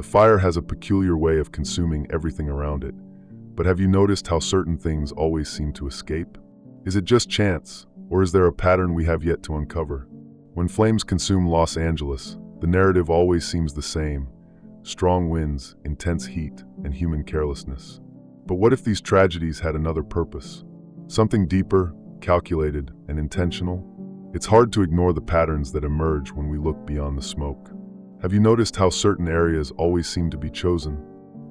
The fire has a peculiar way of consuming everything around it. But have you noticed how certain things always seem to escape? Is it just chance, or is there a pattern we have yet to uncover? When flames consume Los Angeles, the narrative always seems the same: strong winds, intense heat, and human carelessness. But what if these tragedies had another purpose? Something deeper, calculated, and intentional? It's hard to ignore the patterns that emerge when we look beyond the smoke. Have you noticed how certain areas always seem to be chosen?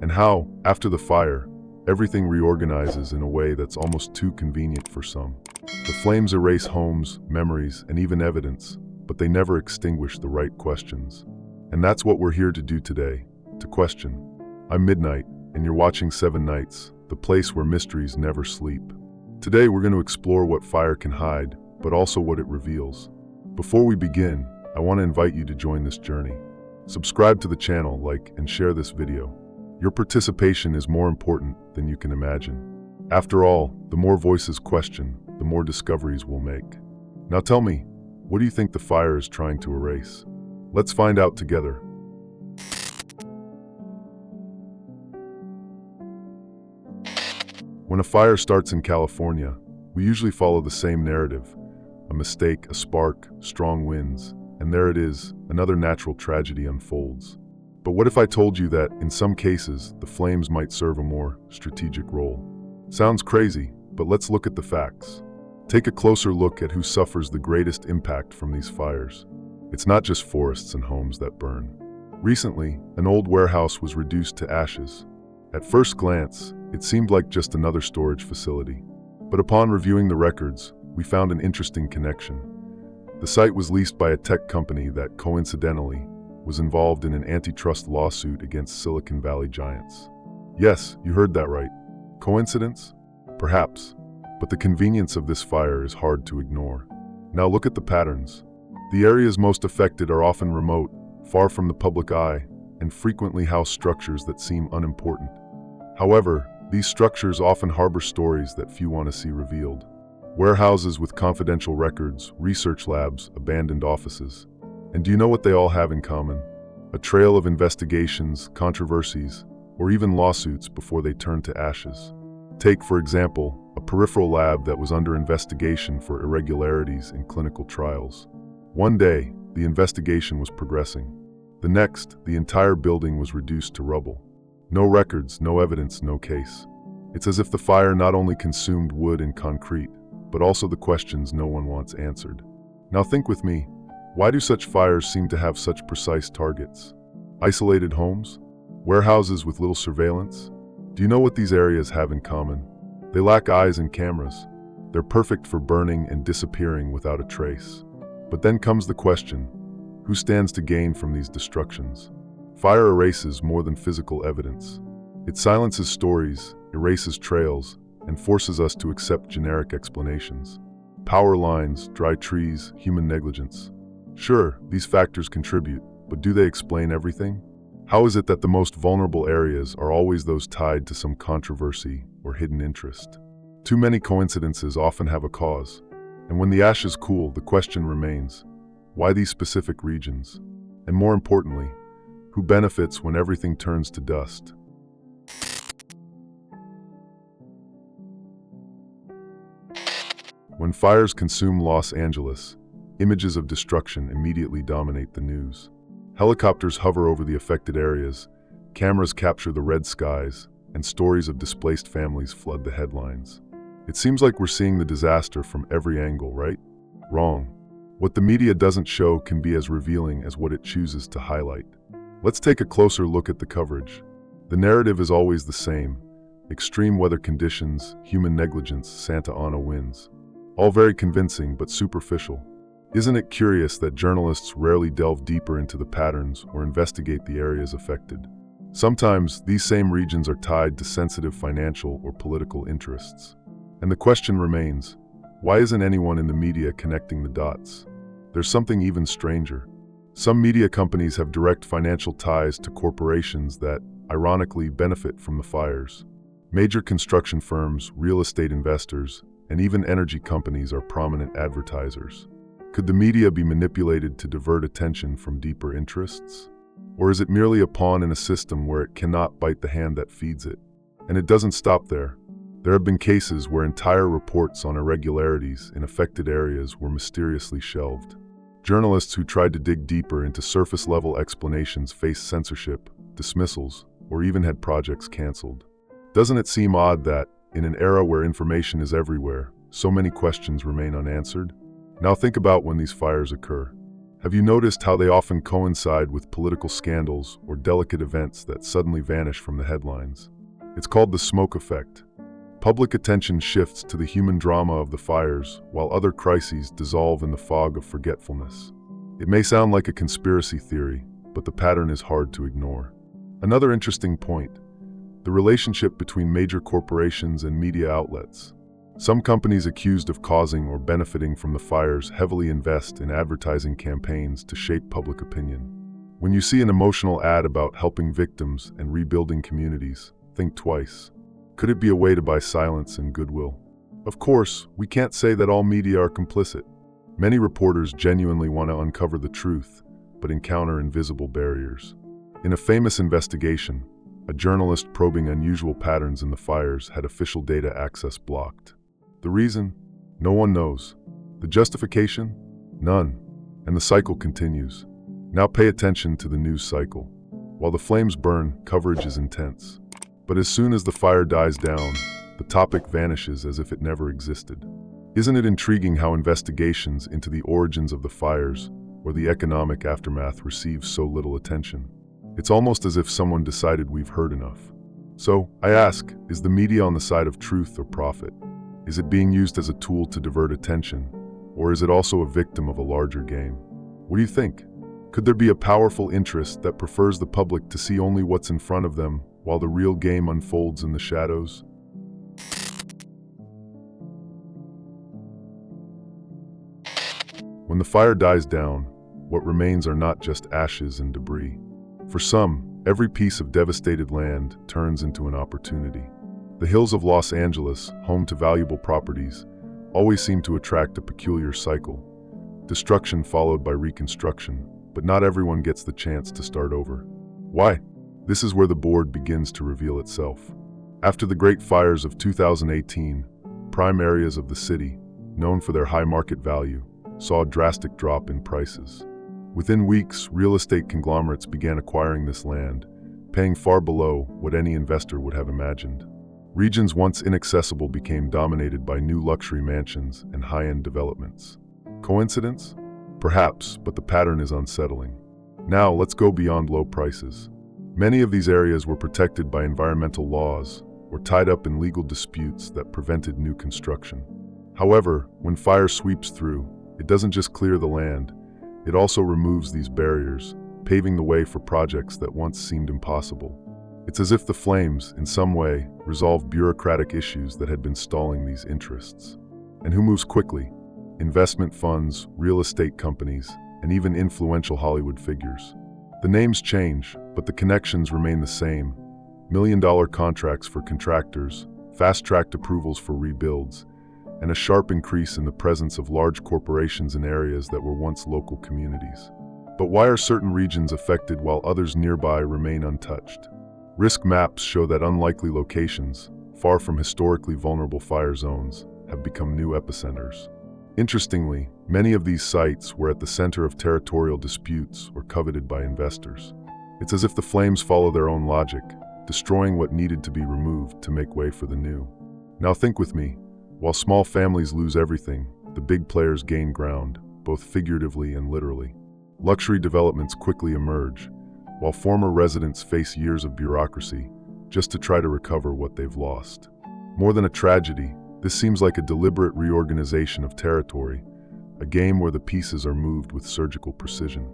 And how, after the fire, everything reorganizes in a way that's almost too convenient for some? The flames erase homes, memories, and even evidence, but they never extinguish the right questions. And that's what we're here to do today, to question. I'm Midnight, and you're watching 7 Nights, the place where mysteries never sleep. Today we're going to explore what fire can hide, but also what it reveals. Before we begin, I want to invite you to join this journey. Subscribe to the channel, like, and share this video. Your participation is more important than you can imagine. After all, the more voices question, the more discoveries we'll make. Now tell me, what do you think the fire is trying to erase? Let's find out together. When a fire starts in California, we usually follow the same narrative. A mistake, a spark, strong winds, and there it is, another natural tragedy unfolds. But what if I told you that, in some cases, the flames might serve a more strategic role? Sounds crazy, but let's look at the facts. Take a closer look at who suffers the greatest impact from these fires. It's not just forests and homes that burn. Recently, an old warehouse was reduced to ashes. At first glance, it seemed like just another storage facility. But upon reviewing the records, we found an interesting connection. The site was leased by a tech company that, coincidentally, was involved in an antitrust lawsuit against Silicon Valley giants. Yes, you heard that right. Coincidence? Perhaps. But the convenience of this fire is hard to ignore. Now look at the patterns. The areas most affected are often remote, far from the public eye, and frequently house structures that seem unimportant. However, these structures often harbor stories that few want to see revealed. Warehouses with confidential records, research labs, abandoned offices. And do you know what they all have in common? A trail of investigations, controversies, or even lawsuits before they turn to ashes. Take, for example, a peripheral lab that was under investigation for irregularities in clinical trials. One day, the investigation was progressing. The next, the entire building was reduced to rubble. No records, no evidence, no case. It's as if the fire not only consumed wood and concrete, but also the questions no one wants answered. Now think with me, why do such fires seem to have such precise targets? Isolated homes? Warehouses with little surveillance? Do you know what these areas have in common? They lack eyes and cameras. They're perfect for burning and disappearing without a trace. But then comes the question, who stands to gain from these destructions? Fire erases more than physical evidence. It silences stories, erases trails, and forces us to accept generic explanations. Power lines, dry trees, human negligence. Sure, these factors contribute, but do they explain everything? How is it that the most vulnerable areas are always those tied to some controversy or hidden interest? Too many coincidences often have a cause. And when the ashes cool, the question remains, why these specific regions? And more importantly, who benefits when everything turns to dust? When fires consume Los Angeles, images of destruction immediately dominate the news. Helicopters hover over the affected areas, cameras capture the red skies, and stories of displaced families flood the headlines. It seems like we're seeing the disaster from every angle, right? Wrong. What the media doesn't show can be as revealing as what it chooses to highlight. Let's take a closer look at the coverage. The narrative is always the same: extreme weather conditions, human negligence, Santa Ana winds. All very convincing but superficial. Isn't it curious that journalists rarely delve deeper into the patterns or investigate the areas affected? Sometimes these same regions are tied to sensitive financial or political interests. And the question remains, why isn't anyone in the media connecting the dots? There's something even stranger. Some media companies have direct financial ties to corporations that, ironically, benefit from the fires. Major construction firms, real estate investors, and even energy companies are prominent advertisers. Could the media be manipulated to divert attention from deeper interests? Or is it merely a pawn in a system where it cannot bite the hand that feeds it? And it doesn't stop there. There have been cases where entire reports on irregularities in affected areas were mysteriously shelved. Journalists who tried to dig deeper into surface-level explanations faced censorship, dismissals, or even had projects canceled. Doesn't it seem odd that, in an era where information is everywhere, so many questions remain unanswered? Now think about when these fires occur. Have you noticed how they often coincide with political scandals or delicate events that suddenly vanish from the headlines? It's called the smoke effect. Public attention shifts to the human drama of the fires, while other crises dissolve in the fog of forgetfulness. It may sound like a conspiracy theory, but the pattern is hard to ignore. Another interesting point: the relationship between major corporations and media outlets. Some companies accused of causing or benefiting from the fires heavily invest in advertising campaigns to shape public opinion. When you see an emotional ad about helping victims and rebuilding communities, think twice. Could it be a way to buy silence and goodwill? Of course, we can't say that all media are complicit. Many reporters genuinely want to uncover the truth, but encounter invisible barriers. In a famous investigation, a journalist probing unusual patterns in the fires had official data access blocked. The reason? No one knows. The justification? None. And the cycle continues. Now pay attention to the news cycle. While the flames burn, coverage is intense. But as soon as the fire dies down, the topic vanishes as if it never existed. Isn't it intriguing how investigations into the origins of the fires or the economic aftermath receive so little attention? It's almost as if someone decided we've heard enough. So, I ask, is the media on the side of truth or profit? Is it being used as a tool to divert attention, or is it also a victim of a larger game? What do you think? Could there be a powerful interest that prefers the public to see only what's in front of them while the real game unfolds in the shadows? When the fire dies down, what remains are not just ashes and debris. For some, every piece of devastated land turns into an opportunity. The hills of Los Angeles, home to valuable properties, always seem to attract a peculiar cycle. Destruction followed by reconstruction, but not everyone gets the chance to start over. Why? This is where the board begins to reveal itself. After the Great Fires of 2018, prime areas of the city, known for their high market value, saw a drastic drop in prices. Within weeks, real estate conglomerates began acquiring this land, paying far below what any investor would have imagined. Regions once inaccessible became dominated by new luxury mansions and high-end developments. Coincidence? Perhaps, but the pattern is unsettling. Now, let's go beyond low prices. Many of these areas were protected by environmental laws or tied up in legal disputes that prevented new construction. However, when fire sweeps through, it doesn't just clear the land, it also removes these barriers, paving the way for projects that once seemed impossible. It's as if the flames, in some way, resolve bureaucratic issues that had been stalling these interests. And who moves quickly? Investment funds, real estate companies, and even influential Hollywood figures. The names change, but the connections remain the same. Million-dollar contracts for contractors, fast-tracked approvals for rebuilds, and a sharp increase in the presence of large corporations in areas that were once local communities. But why are certain regions affected while others nearby remain untouched? Risk maps show that unlikely locations, far from historically vulnerable fire zones, have become new epicenters. Interestingly, many of these sites were at the center of territorial disputes or coveted by investors. It's as if the flames follow their own logic, destroying what needed to be removed to make way for the new. Now think with me. While small families lose everything, the big players gain ground, both figuratively and literally. Luxury developments quickly emerge, while former residents face years of bureaucracy just to try to recover what they've lost. More than a tragedy, this seems like a deliberate reorganization of territory, a game where the pieces are moved with surgical precision.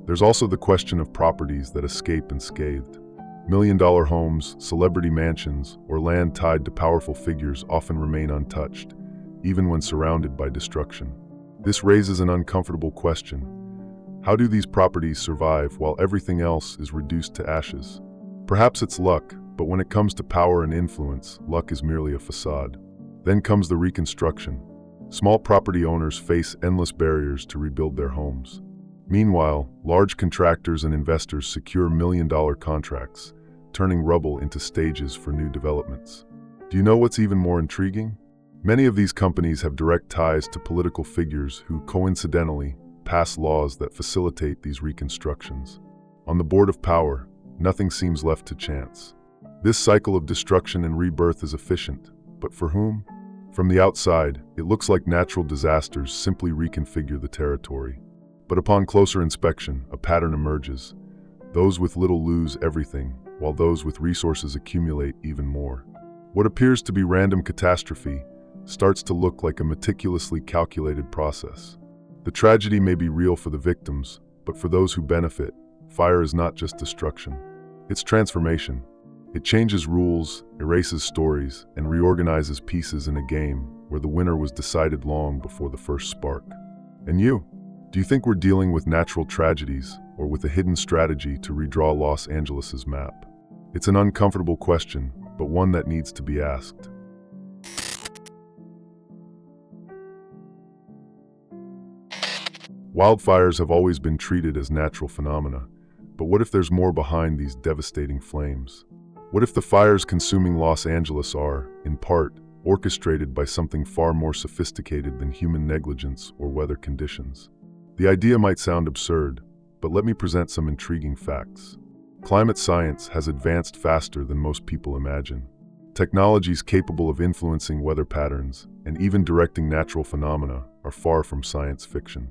There's also the question of properties that escape unscathed. Million-dollar homes, celebrity mansions, or land tied to powerful figures often remain untouched, even when surrounded by destruction. This raises an uncomfortable question. How do these properties survive while everything else is reduced to ashes? Perhaps it's luck, but when it comes to power and influence, luck is merely a facade. Then comes the reconstruction. Small property owners face endless barriers to rebuild their homes. Meanwhile, large contractors and investors secure million-dollar contracts, turning rubble into stages for new developments. Do you know what's even more intriguing? Many of these companies have direct ties to political figures who, coincidentally, pass laws that facilitate these reconstructions. On the board of power, nothing seems left to chance. This cycle of destruction and rebirth is efficient, but for whom? From the outside, it looks like natural disasters simply reconfigure the territory. But upon closer inspection, a pattern emerges. Those with little lose everything, while those with resources accumulate even more. What appears to be random catastrophe starts to look like a meticulously calculated process. The tragedy may be real for the victims, but for those who benefit, fire is not just destruction. It's transformation. It changes rules, erases stories, and reorganizes pieces in a game where the winner was decided long before the first spark. And you? Do you think we're dealing with natural tragedies or with a hidden strategy to redraw Los Angeles's map? It's an uncomfortable question, but one that needs to be asked. Wildfires have always been treated as natural phenomena, but what if there's more behind these devastating flames? What if the fires consuming Los Angeles are, in part, orchestrated by something far more sophisticated than human negligence or weather conditions? The idea might sound absurd, but let me present some intriguing facts. Climate science has advanced faster than most people imagine. Technologies capable of influencing weather patterns and even directing natural phenomena are far from science fiction.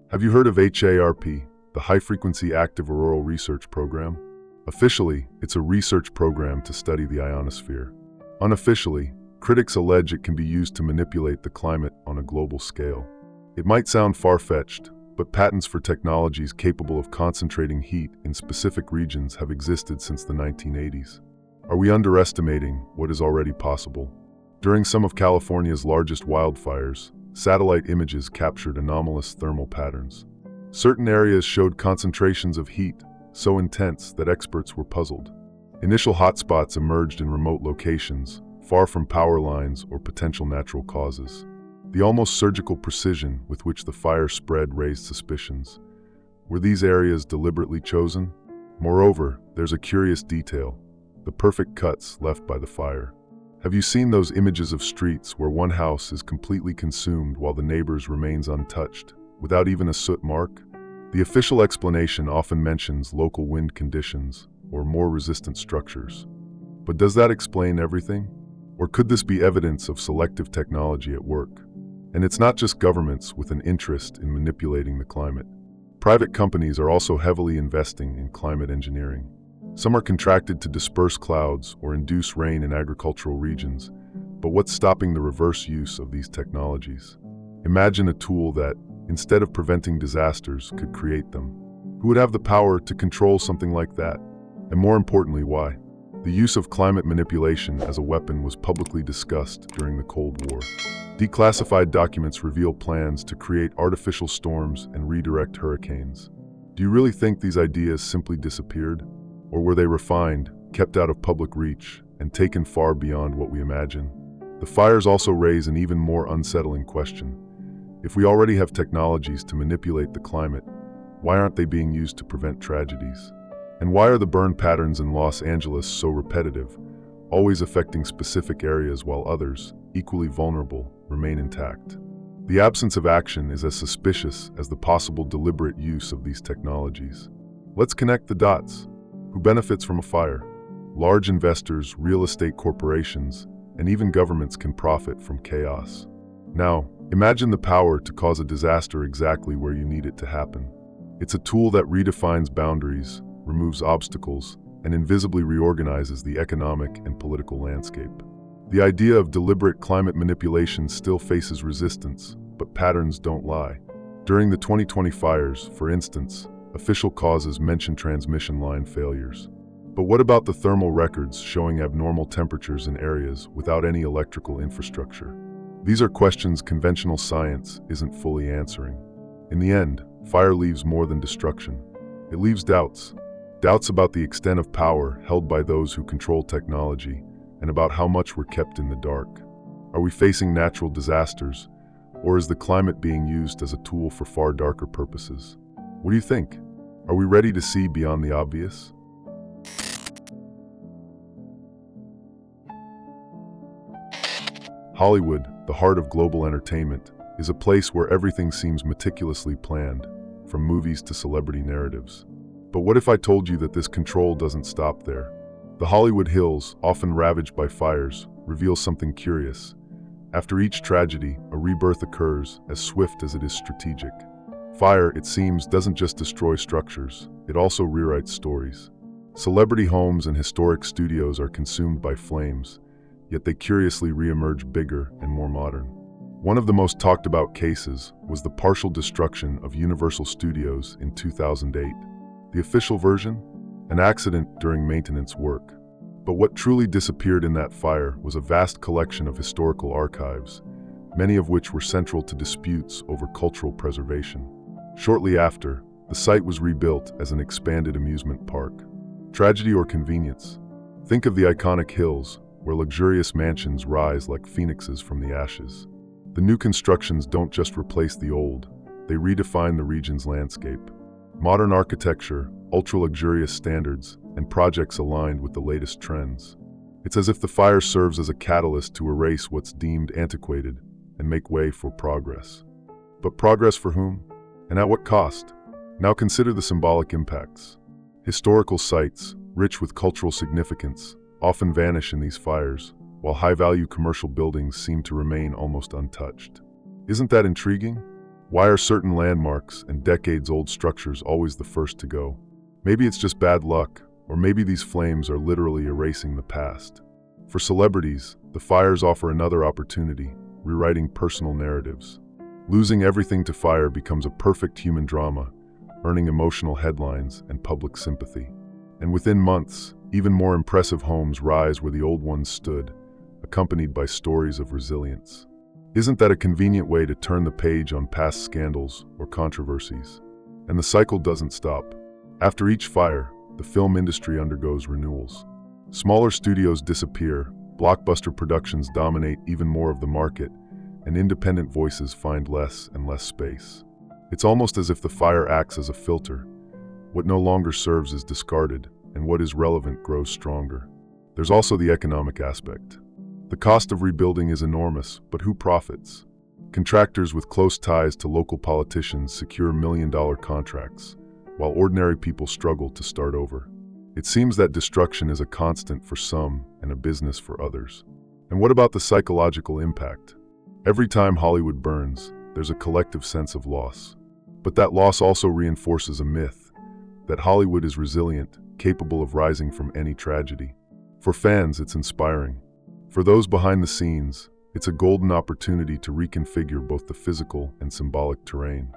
Have you heard of HARP, the High Frequency Active Auroral Research Program? Officially, it's a research program to study the ionosphere. Unofficially, critics allege it can be used to manipulate the climate on a global scale. It might sound far-fetched, but patents for technologies capable of concentrating heat in specific regions have existed since the 1980s. Are we underestimating what is already possible? During some of California's largest wildfires, satellite images captured anomalous thermal patterns. Certain areas showed concentrations of heat so intense that experts were puzzled. Initial hotspots emerged in remote locations, far from power lines or potential natural causes. The almost surgical precision with which the fire spread raised suspicions. Were these areas deliberately chosen? Moreover, there's a curious detail: the perfect cuts left by the fire. Have you seen those images of streets where one house is completely consumed while the neighbor's remains untouched, without even a soot mark? The official explanation often mentions local wind conditions or more resistant structures. But does that explain everything? Or could this be evidence of selective technology at work? And it's not just governments with an interest in manipulating the climate. Private companies are also heavily investing in climate engineering. Some are contracted to disperse clouds or induce rain in agricultural regions, but what's stopping the reverse use of these technologies? Imagine a tool that, instead of preventing disasters, could create them. Who would have the power to control something like that? And more importantly, why? The use of climate manipulation as a weapon was publicly discussed during the Cold War. Declassified documents reveal plans to create artificial storms and redirect hurricanes. Do you really think these ideas simply disappeared? Or were they refined, kept out of public reach, and taken far beyond what we imagine? The fires also raise an even more unsettling question. If we already have technologies to manipulate the climate, why aren't they being used to prevent tragedies? And why are the burn patterns in Los Angeles so repetitive, always affecting specific areas while others, equally vulnerable, remain intact? The absence of action is as suspicious as the possible deliberate use of these technologies. Let's connect the dots. Who benefits from a fire? Large investors, real estate corporations, and even governments can profit from chaos. Now, imagine the power to cause a disaster exactly where you need it to happen. It's a tool that redefines boundaries, removes obstacles, and invisibly reorganizes the economic and political landscape. The idea of deliberate climate manipulation still faces resistance, but patterns don't lie. During the 2020 fires, for instance, official causes mention transmission line failures. But what about the thermal records showing abnormal temperatures in areas without any electrical infrastructure? These are questions conventional science isn't fully answering. In the end, fire leaves more than destruction. It leaves doubts. Doubts about the extent of power held by those who control technology, and about how much we're kept in the dark. Are we facing natural disasters, or is the climate being used as a tool for far darker purposes? What do you think? Are we ready to see beyond the obvious? Hollywood, the heart of global entertainment, is a place where everything seems meticulously planned, from movies to celebrity narratives. But what if I told you that this control doesn't stop there? The Hollywood Hills, often ravaged by fires, reveal something curious. After each tragedy, a rebirth occurs, as swift as it is strategic. Fire, it seems, doesn't just destroy structures, it also rewrites stories. Celebrity homes and historic studios are consumed by flames, yet they curiously re-emerge bigger and more modern. One of the most talked about cases was the partial destruction of Universal Studios in 2008. The official version? An accident during maintenance work. But what truly disappeared in that fire was a vast collection of historical archives, many of which were central to disputes over cultural preservation. Shortly after, the site was rebuilt as an expanded amusement park. Tragedy or convenience? Think of the iconic hills, where luxurious mansions rise like phoenixes from the ashes. The new constructions don't just replace the old, they redefine the region's landscape. Modern architecture, ultra-luxurious standards, and projects aligned with the latest trends. It's as if the fire serves as a catalyst to erase what's deemed antiquated and make way for progress. But progress for whom? And at what cost? Now consider the symbolic impacts. Historical sites, rich with cultural significance, often vanish in these fires, while high-value commercial buildings seem to remain almost untouched. Isn't that intriguing? Why are certain landmarks and decades-old structures always the first to go? Maybe it's just bad luck, or maybe these flames are literally erasing the past. For celebrities, the fires offer another opportunity, rewriting personal narratives. Losing everything to fire becomes a perfect human drama, earning emotional headlines and public sympathy. And within months, even more impressive homes rise where the old ones stood, accompanied by stories of resilience. Isn't that a convenient way to turn the page on past scandals or controversies? And the cycle doesn't stop. After each fire, the film industry undergoes renewals. Smaller studios disappear, blockbuster productions dominate even more of the market, and independent voices find less and less space. It's almost as if the fire acts as a filter. What no longer serves is discarded, and what is relevant grows stronger. There's also the economic aspect. The cost of rebuilding is enormous, but who profits? Contractors with close ties to local politicians secure million-dollar contracts, while ordinary people struggle to start over. It seems that destruction is a constant for some and a business for others. And what about the psychological impact? Every time Hollywood burns, there's a collective sense of loss. But that loss also reinforces a myth, that Hollywood is resilient, capable of rising from any tragedy. For fans, it's inspiring. For those behind the scenes, it's a golden opportunity to reconfigure both the physical and symbolic terrain.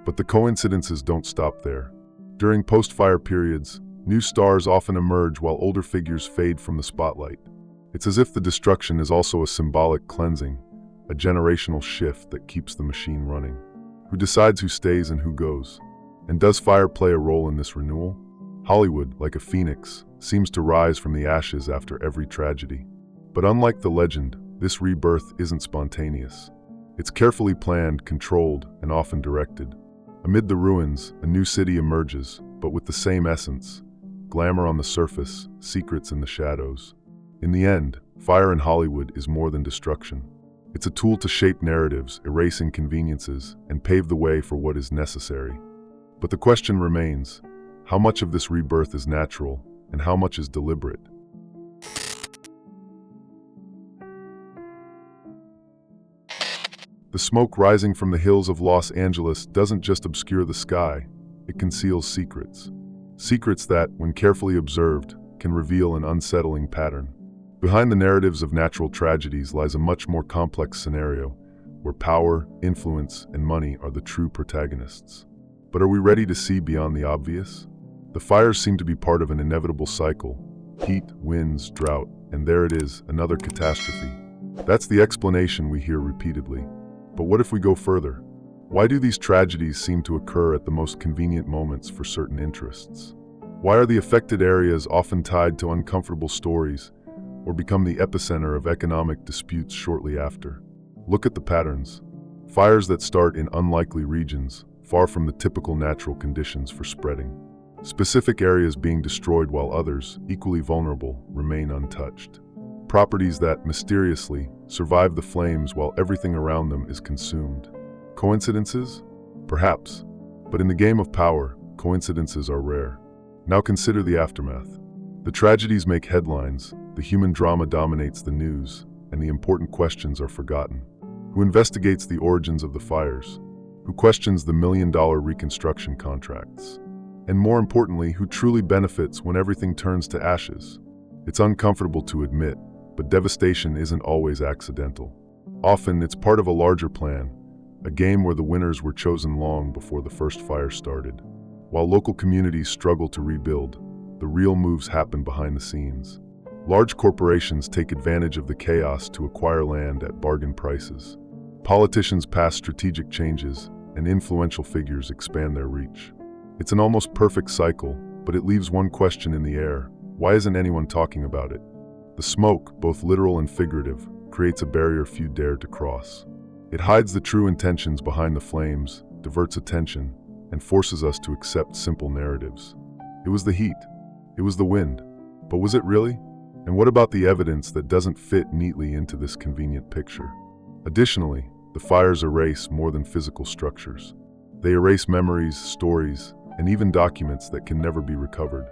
But the coincidences don't stop there. During post-fire periods, new stars often emerge while older figures fade from the spotlight. It's as if the destruction is also a symbolic cleansing, a generational shift that keeps the machine running. Who decides who stays and who goes? And does fire play a role in this renewal? Hollywood, like a phoenix, seems to rise from the ashes after every tragedy. But unlike the legend, this rebirth isn't spontaneous. It's carefully planned, controlled, and often directed. Amid the ruins, a new city emerges, but with the same essence. Glamour on the surface, secrets in the shadows. In the end, fire in Hollywood is more than destruction. It's a tool to shape narratives, erase inconveniences, and pave the way for what is necessary. But the question remains, how much of this rebirth is natural, and how much is deliberate? The smoke rising from the hills of Los Angeles doesn't just obscure the sky, it conceals secrets. Secrets that, when carefully observed, can reveal an unsettling pattern. Behind the narratives of natural tragedies lies a much more complex scenario, where power, influence, and money are the true protagonists. But are we ready to see beyond the obvious? The fires seem to be part of an inevitable cycle. Heat, winds, drought, and there it is, another catastrophe. That's the explanation we hear repeatedly. But what if we go further? Why do these tragedies seem to occur at the most convenient moments for certain interests? Why are the affected areas often tied to uncomfortable stories or become the epicenter of economic disputes shortly after? Look at the patterns. Fires that start in unlikely regions far from the typical natural conditions for spreading. Specific areas being destroyed while others, equally vulnerable, remain untouched. Properties that, mysteriously, survive the flames while everything around them is consumed. Coincidences? Perhaps. But in the game of power, coincidences are rare. Now consider the aftermath. The tragedies make headlines, the human drama dominates the news, and the important questions are forgotten. Who investigates the origins of the fires? Who questions the million-dollar reconstruction contracts? And more importantly, who truly benefits when everything turns to ashes? It's uncomfortable to admit, but devastation isn't always accidental. Often, it's part of a larger plan, a game where the winners were chosen long before the first fire started. While local communities struggle to rebuild, the real moves happen behind the scenes. Large corporations take advantage of the chaos to acquire land at bargain prices. Politicians pass strategic changes, and influential figures expand their reach. It's an almost perfect cycle, but it leaves one question in the air. Why isn't anyone talking about it? The smoke, both literal and figurative, creates a barrier few dare to cross. It hides the true intentions behind the flames, diverts attention, and forces us to accept simple narratives. It was the heat. It was the wind. But was it really? And what about the evidence that doesn't fit neatly into this convenient picture? Additionally, the fires erase more than physical structures. They erase memories, stories, and even documents that can never be recovered.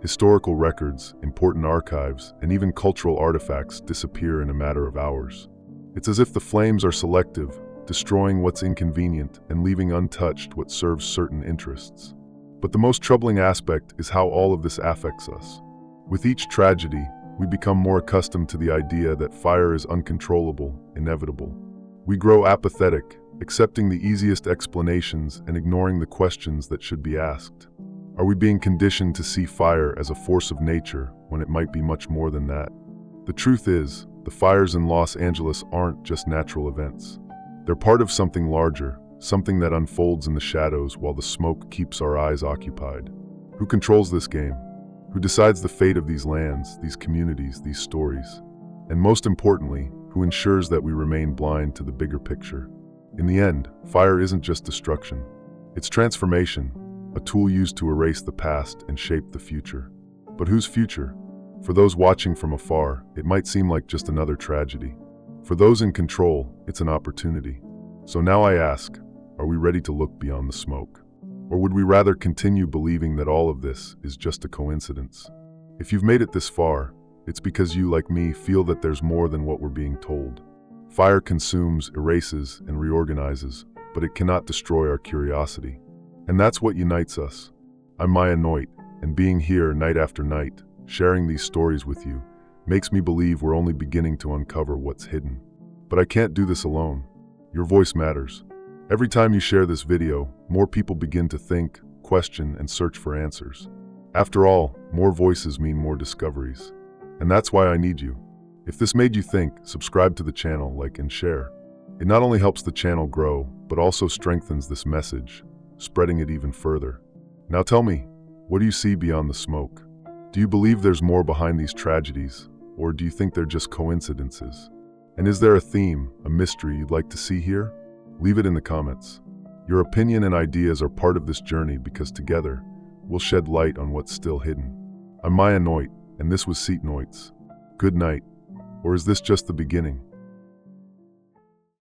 Historical records, important archives, and even cultural artifacts disappear in a matter of hours. It's as if the flames are selective, destroying what's inconvenient and leaving untouched what serves certain interests. But the most troubling aspect is how all of this affects us. With each tragedy, we become more accustomed to the idea that fire is uncontrollable, inevitable. We grow apathetic, accepting the easiest explanations and ignoring the questions that should be asked. Are we being conditioned to see fire as a force of nature when it might be much more than that? The truth is, the fires in Los Angeles aren't just natural events. They're part of something larger, something that unfolds in the shadows while the smoke keeps our eyes occupied. Who controls this game? Who decides the fate of these lands, these communities, these stories? And most importantly, who ensures that we remain blind to the bigger picture? In the end, fire isn't just destruction. It's transformation, a tool used to erase the past and shape the future. But whose future? For those watching from afar, it might seem like just another tragedy. For those in control, it's an opportunity. So now I ask, are we ready to look beyond the smoke? Or would we rather continue believing that all of this is just a coincidence? If you've made it this far, it's because you, like me, feel that there's more than what we're being told. Fire consumes, erases, and reorganizes, but it cannot destroy our curiosity. And that's what unites us. I'm Maya Noit, and being here night after night, sharing these stories with you, makes me believe we're only beginning to uncover what's hidden. But I can't do this alone. Your voice matters. Every time you share this video, more people begin to think, question, and search for answers. After all, more voices mean more discoveries. And that's why I need you. If this made you think, subscribe to the channel, like, and share. It not only helps the channel grow, but also strengthens this message, spreading it even further. Now tell me, what do you see beyond the smoke? Do you believe there's more behind these tragedies, or do you think they're just coincidences? And is there a theme, a mystery you'd like to see here? Leave it in the comments. Your opinion and ideas are part of this journey because together, we'll shed light on what's still hidden. I'm Maya Noit, and this was Seat Noits. Good night. Or is this just the beginning?